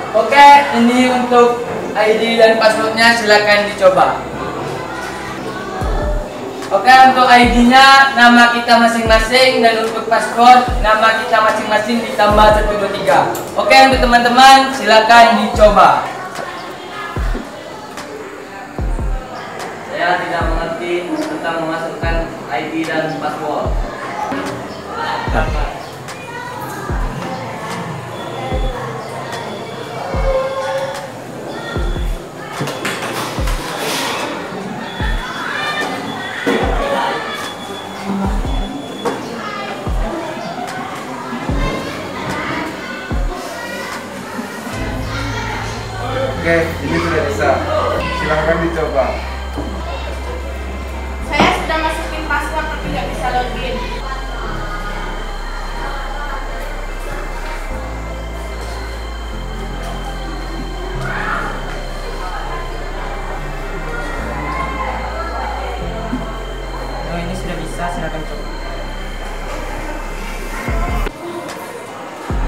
Speaker 4: Oke, ini untuk ID dan passwordnya silakan dicoba. Oke, untuk ID-nya nama kita masing-masing dan untuk password nama kita masing-masing ditambah 123. Oke, untuk teman-teman silakan dicoba. Saya tidak mengerti tentang memasukkan ID dan password.
Speaker 14: Oke, ini sudah bisa. Silahkan dicoba.
Speaker 11: Saya sudah masukin password tapi nggak bisa login.
Speaker 10: Oh, ini sudah bisa, silakan coba.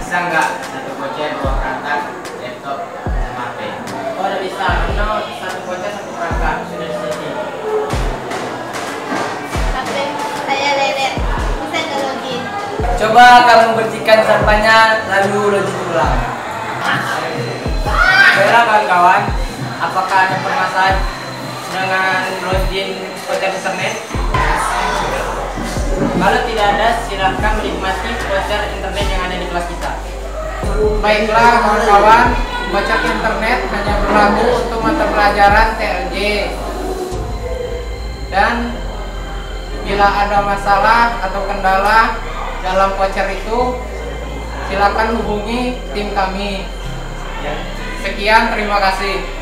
Speaker 5: Bisa nggak satu voucher 2 perangkat laptop sama HP?
Speaker 10: Oh, udah bisa. No, satu voucher satu perangkat sudah jadi.
Speaker 1: HP saya lelet, bisa nggak login?
Speaker 4: Coba kamu bersihkan sampahnya lalu login ulang.
Speaker 10: Baiklah kawan-kawan, apakah ada permasalahan dengan login voucher internet? Kalau tidak ada, silakan menikmati voucher internet yang ada di kelas kita. Baiklah kawan-kawan, voucher internet hanya berlaku untuk mata pelajaran TLJ. Dan bila ada masalah atau kendala dalam voucher itu, silakan hubungi tim kami. Sekian, terima kasih.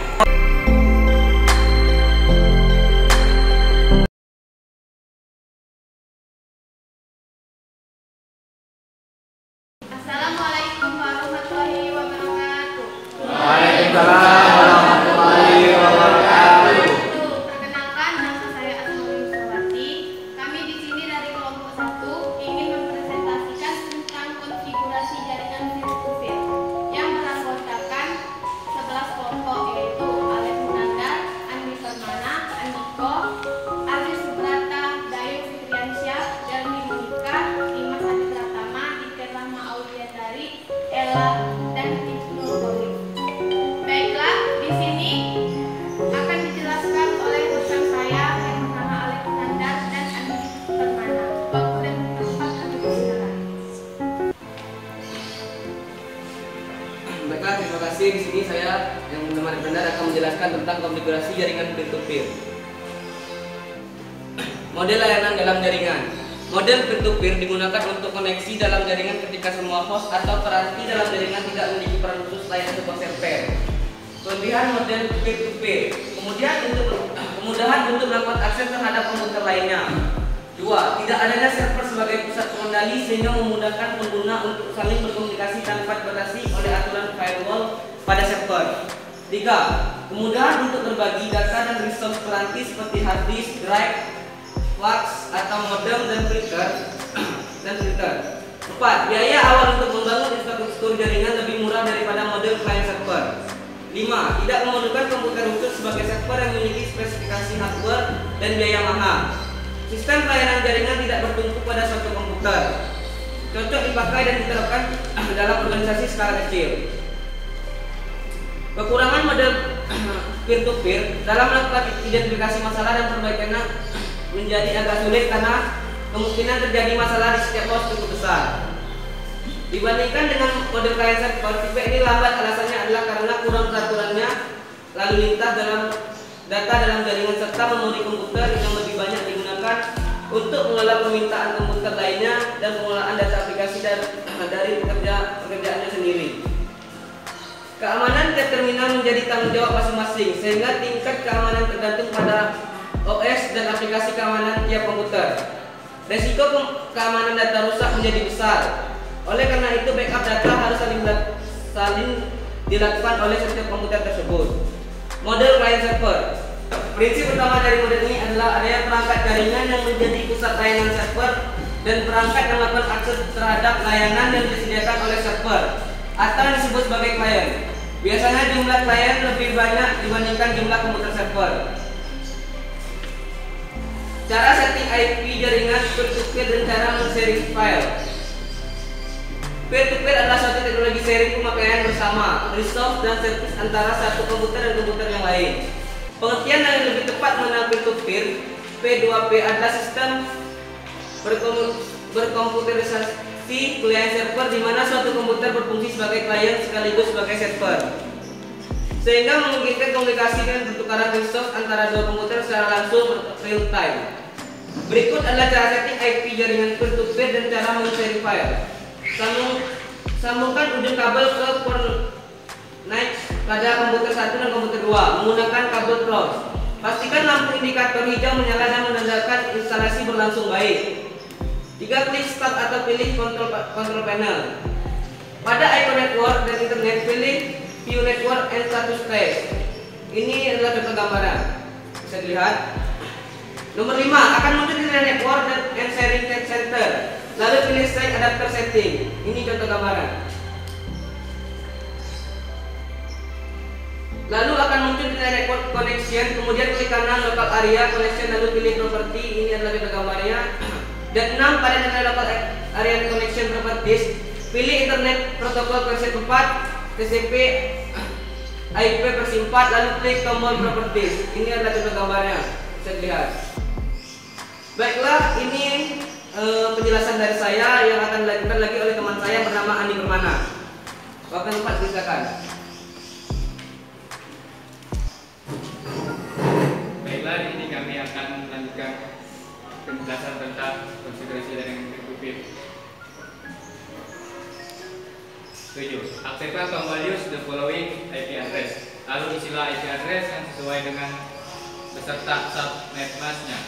Speaker 11: Assalamualaikum warahmatullahi wabarakatuh.
Speaker 14: Waalaikumsalam warahmatullahi wabarakatuh.
Speaker 11: Perkenalkan, nama saya Asma Yuswati. Kami di sini dari kelompok 1 ingin mempresentasikan tentang konfigurasi jaringan peer-to-peer yang beranggotakan 11 kelompok, yaitu Alef Munandar, Andi Permana, Andiko, Ardi Subrata, Dayu Fitriansyah, Delmi Monika, Dimas Adi Pratama, Diker Rahma Auliandari, Ella, dan Ibnu Boleh. Baiklah, di sini akan dijelaskan oleh rekan saya yang bernama Alef Munandar dan Andi Permana. Waktu dan tempat kami persilakan.
Speaker 4: Baiklah, terima kasih. Di sini saya yang bernama Benar akan menjelaskan tentang konfigurasi jaringan peer-to-peer. Model layanan dalam jaringan. Model peer-to-peer digunakan untuk koneksi dalam jaringan ketika semua host atau peranti dalam jaringan tidak memiliki peran khusus lain sebuah server. Kelebihan model peer-to-peer. Kemudian kemudahan untuk melakukan akses terhadap komputer lainnya.
Speaker 15: 2. Tidak adanya server sebagai pusat pengendali sehingga memudahkan pengguna untuk saling berkomunikasi tanpa dibatasi oleh aturan firewall pada server. 3. Kemudahan untuk berbagi data dan resource peranti seperti hard disk, drive, fax, atau modem dan printer. 4. Biaya awal untuk membangun infrastruktur jaringan lebih murah daripada model client server. 5. Tidak memerlukan komputer khusus sebagai server yang memiliki spesifikasi hardware dan biaya mahal. Sistem pelayanan jaringan tidak bertumpu pada suatu komputer. Cocok dipakai dan diterapkan dalam organisasi skala kecil. Kekurangan model peer-to-peer dalam melakukan identifikasi masalah dan perbaikannya menjadi agak sulit karena kemungkinan terjadi masalah di setiap host cukup besar. Dibandingkan dengan model client server, tipe ini lambat. Alasannya adalah karena kurang peraturannya lalu lintas dalam data dalam jaringan serta memori komputer yang lebih banyak digunakan untuk mengelola permintaan komputer lainnya dan pengelolaan data aplikasi dari pekerjaannya sendiri. Keamanan tiap terminal menjadi tanggung jawab masing-masing sehingga tingkat keamanan tergantung pada OS dan aplikasi keamanan tiap komputer. Resiko keamanan data rusak menjadi besar. Oleh karena itu backup data harus saling dilakukan oleh setiap komputer tersebut. Model client server. Prinsip utama dari model ini adalah adanya perangkat jaringan yang menjadi pusat layanan server dan perangkat yang melakukan akses terhadap layanan yang disediakan oleh server atau yang disebut sebagai klien. Biasanya jumlah klien lebih banyak dibandingkan jumlah komputer server. Cara setting IP jaringan peer-to-peer dan cara men-sharing file. Peer-to-peer adalah suatu teknologi sharing pemakaian bersama, resource dan service antara satu komputer dan komputer yang lain. Pengertian yang lebih tepat mengenai peer-to-peer, P2P adalah sistem berkomputerisasi client server di mana suatu komputer berfungsi sebagai klien sekaligus sebagai server, sehingga memungkinkan komunikasi dan pertukaran resource antara dua komputer secara langsung real time. Berikut adalah cara setting IP jaringan peer-to-peer dan cara men-sharing file. Sambungkan ujung kabel ke port NIC pada komputer 1 dan komputer 2 menggunakan kabel cross. Pastikan lampu indikator hijau menyala dan menandakan instalasi berlangsung baik. 3. Klik Start atau pilih control panel. Pada icon network dan internet, pilih View Network and Status Trace. Ini adalah contoh gambaran. Bisa dilihat. Nomor 5, akan muncul di network and sharing center. Lalu pilih Strike Adapter Setting. Ini contoh gambaran. Lalu akan muncul di network connection. Kemudian klik kanan local area connection. Lalu pilih property. Ini adalah contoh gambarnya. Dan 6, pada local area connection properties, pilih Internet Protocol versi 4, TCP IP versi 4. Lalu klik tombol properties. Ini adalah contoh gambarnya. Bisa dilihat. Baiklah, ini penjelasan dari saya yang akan dilanjutkan lagi oleh teman saya bernama Andi Permana. Waktu 4, silakan.
Speaker 16: Baiklah, ini kami akan melanjutkan penjelasan tentang konfigurasi jaringan peer-to-peer. 7. Aktifkan tombol use the following IP address. Lalu isilah IP address yang sesuai dengan beserta subnet masknya.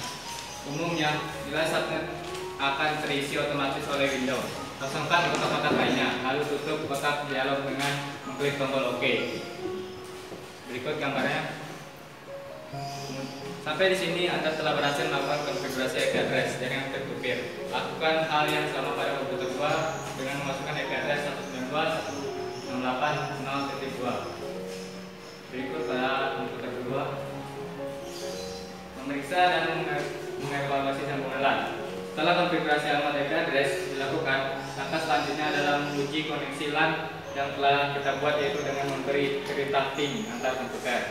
Speaker 16: Umumnya, nilai subnet akan terisi otomatis oleh Windows. Kosongkan kotak-kotak lainnya, lalu tutup kotak dialog dengan mengklik tombol OK. Berikut gambarnya. Sampai di sini Anda telah berhasil melakukan konfigurasi IP address jaringan peer-to-peer. Lakukan hal yang sama pada komputer 2 dengan memasukkan IP address 192.168.0.2. Berikut pada komputer 2. Memeriksa dan mengevaluasi sambungan LAN. Setelah konfigurasi alamat IP address dilakukan, langkah selanjutnya adalah menguji koneksi LAN yang telah kita buat, yaitu dengan memberi perintah ping antar komputer.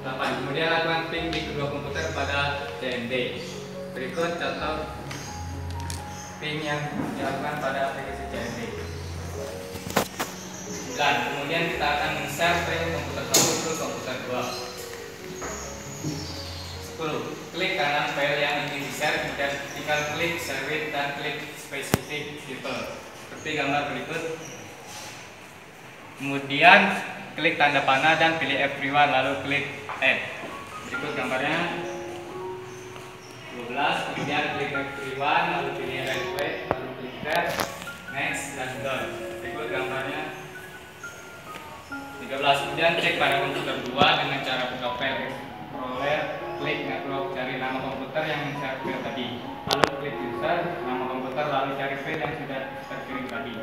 Speaker 16: 8. Kemudian lakukan ping di kedua komputer pada CMD. Berikut contoh ping yang dilakukan pada aplikasi CMD. 9. Kemudian kita akan men-share ping komputer 1 ke komputer 2. 10. Klik kanan file yang ingin di-share, kemudian tinggal klik Share With dan klik Specific People seperti gambar berikut. Kemudian klik tanda panah dan pilih Everyone, lalu klik Add. Berikut gambarnya. Kemudian klik rewind, lalu pilih right play, lalu klik tab, next, dan done. Berikut gambarnya 13. Kemudian cek pada komputer 2 dengan cara buka file Explorer, klik network, cari nama komputer yang saya kirim tadi, lalu klik user, nama komputer, lalu cari file yang sudah terkirim tadi.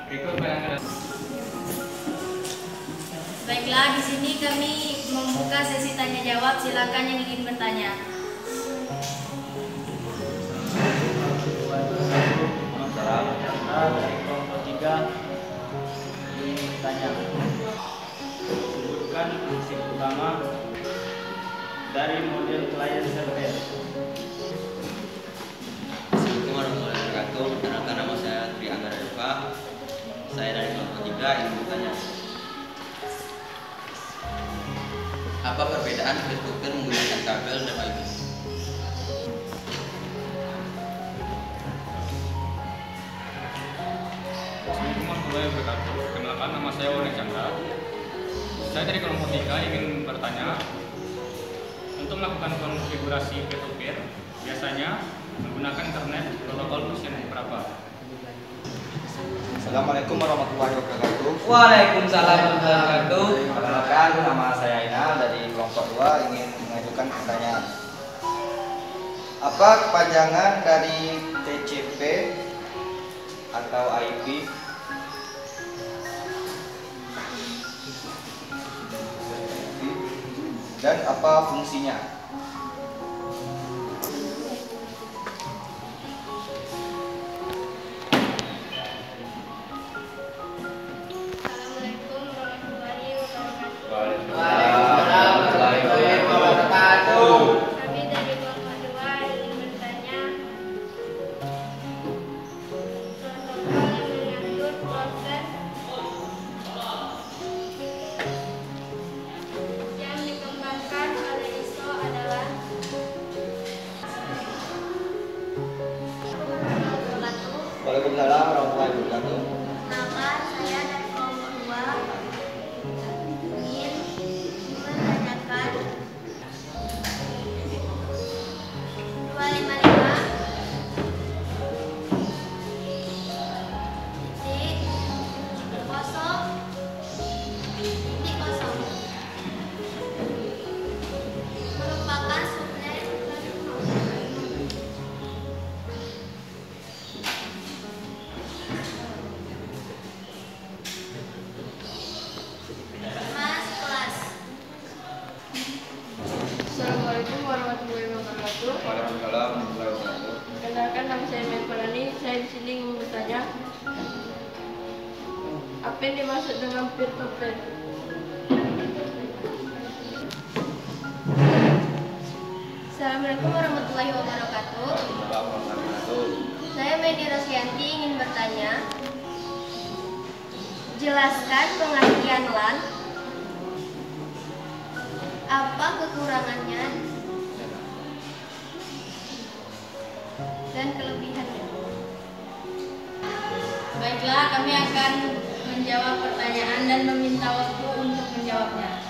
Speaker 16: Berikut bayangan.
Speaker 1: Baiklah, di sini kami membuka sesi tanya jawab. Silakan yang ingin bertanya.
Speaker 2: Dari kelompok 3 ingin bertanya. Sebutkan prinsip utama dari model client server.
Speaker 17: Assalamualaikum warahmatullahi wabarakatuh. Perkenalkan, nama saya Tri Anggara Eva. Saya dari kelompok 3 ingin bertanya. Apa perbedaan peer-to-peer menggunakan kabel dan IP?
Speaker 16: Assalamualaikum warahmatullahi wabarakatuh. Perkenalkan, nama saya Wani Chandra. Saya dari kelompok 3 ingin bertanya. Untuk melakukan konfigurasi peer-to-peer, biasanya menggunakan internet protokol versi berapa?
Speaker 12: Assalamualaikum warahmatullahi wabarakatuh.
Speaker 15: Waalaikumsalam warahmatullahi wabarakatuh.
Speaker 12: Perkenalkan, nama saya Inal dari kelompok 2 ingin mengajukan pertanyaan. Apa kepanjangan dari TCP atau IP? Dan apa fungsinya?
Speaker 11: Assalamualaikum warahmatullahi wabarakatuh.
Speaker 15: Waalaikumsalam warahmatullahi wabarakatuh.
Speaker 11: Kami dari kelompok 2 ingin bertanya. Protokol yang mengatur proses yang dikembangkan oleh ISO adalah.
Speaker 12: Waalaikumsalam warahmatullahi wabarakatuh.
Speaker 1: Maka saya dari kelompok 2 ingin menanyakan 255.0.0 merupakan subnet Mas kelas.
Speaker 11: Assalamualaikum warahmatullahi wabarakatuh.
Speaker 12: Waalaikumsalam warahmatullahi wabarakatuh.
Speaker 11: Perkenalkan, nama saya Melani. Saya di sini ingin bertanya, apa yang dimaksud dengan peer-to-peer?
Speaker 1: Assalamualaikum warahmatullahi wabarakatuh. Saya Medi Rosyanti ingin bertanya. Jelaskan pengertian LAN. Apa kekurangannya dan kelebihannya? Baiklah, kami akan menjawab pertanyaan dan meminta waktu untuk menjawabnya.